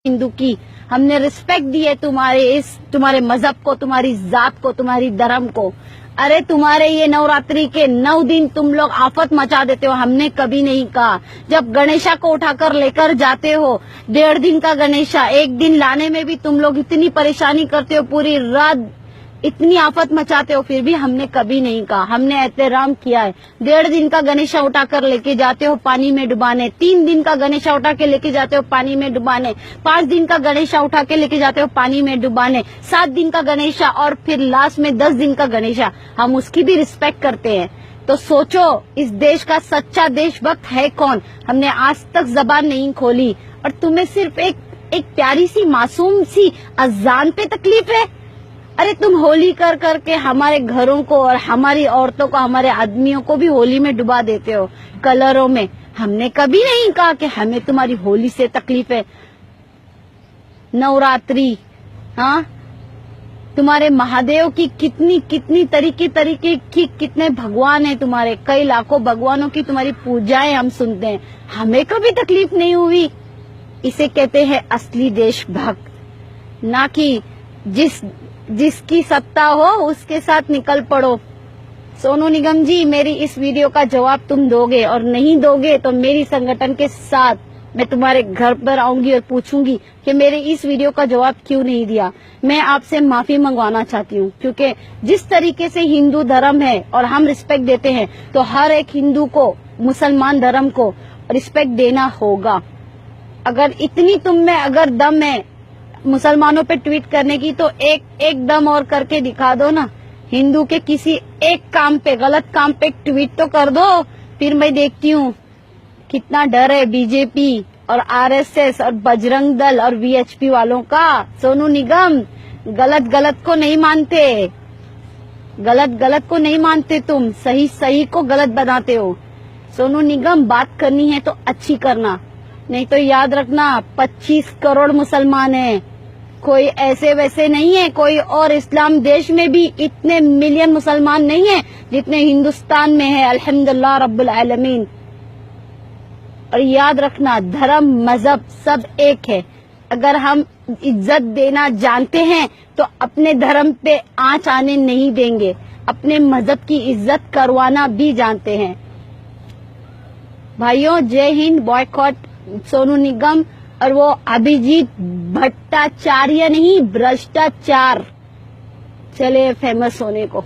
हिंदू की, हमने रिस्पेक्ट दी है तुम्हारे मजहब को, तुम्हारी जात को, तुम्हारी धर्म को। अरे तुम्हारे ये नवरात्रि के 9 दिन तुम लोग आफत मचा देते हो, हमने कभी नहीं कहा। जब गणेशा को उठाकर लेकर जाते हो, 1.5 दिन का गणेशा, 1 दिन लाने में भी तुम लोग इतनी परेशानी करते हो, पूरी रात इतनी आफत मचाते हो, फिर भी हमने कभी नहीं कहा। हमने एहतराम किया है। 1.5 दिन का गणेशा उठाकर लेके जाते हो पानी में डुबाने, 3 दिन का गणेशा उठा के लेके जाते हो पानी में डुबाने, 5 दिन का गणेशा उठा के लेके जाते हो पानी में डुबाने, 7 दिन का गणेशा और फिर लास्ट में 10 दिन का गणेशा, हम उसकी भी रिस्पेक्ट करते हैं। तो सोचो इस देश का सच्चा देशभक्त है कौन। हमने आज तक जबान नहीं खोली और तुम्हें सिर्फ एक प्यारी सी मासूम सी अजान पे तकलीफ है। अरे तुम होली कर करके हमारे घरों को और हमारी औरतों को, हमारे आदमियों को भी होली में डुबा देते हो कलरों में। हमने कभी नहीं कहा कि हमें तुम्हारी होली से तकलीफ है। नवरात्रि, हाँ, तुम्हारे महादेव की कितनी तरीके की कितने भगवान हैं तुम्हारे, कई लाखों भगवानों की तुम्हारी पूजाएं हम सुनते हैं, हमें कभी तकलीफ नहीं हुई। इसे कहते हैं असली देशभक्त, ना कि जिसकी सत्ता हो उसके साथ निकल पड़ो। सोनू निगम जी, मेरी इस वीडियो का जवाब तुम दोगे, और नहीं दोगे तो मेरी संगठन के साथ मैं तुम्हारे घर पर आऊंगी और पूछूंगी कि मेरे इस वीडियो का जवाब क्यों नहीं दिया। मैं आपसे माफी मंगवाना चाहती हूँ, क्योंकि जिस तरीके से हिंदू धर्म है और हम रिस्पेक्ट देते हैं, तो हर एक हिंदू को, मुसलमान धर्म को रिस्पेक्ट देना होगा। अगर इतनी तुम में अगर दम है मुसलमानों पे ट्वीट करने की, तो एक दम और करके दिखा दो ना। हिंदू के किसी एक काम पे, गलत काम पे ट्वीट तो कर दो, फिर मैं देखती हूँ कितना डर है बीजेपी और आरएसएस और बजरंग दल और वीएचपी वालों का। सोनू निगम, गलत को नहीं मानते, गलत को नहीं मानते, तुम सही को गलत बनाते हो। सोनू निगम, बात करनी है तो अच्छी करना, नहीं तो याद रखना 25 करोड़ मुसलमान हैं, कोई ऐसे वैसे नहीं है। कोई और इस्लाम देश में भी इतने मिलियन मुसलमान नहीं है जितने हिंदुस्तान में है, अल्हम्दुलिल्लाह रब्बुल आलमीन। और याद रखना, धर्म मजहब सब एक है। अगर हम इज्जत देना जानते हैं तो अपने धर्म पे आंच आने नहीं देंगे, अपने मजहब की इज्जत करवाना भी जानते हैं। भाइयों, जय हिंद। बॉयकॉट सोनू निगम और वो अभिजीत भट्टाचार्य नहीं, भ्रष्टाचार। चले फेमस होने को।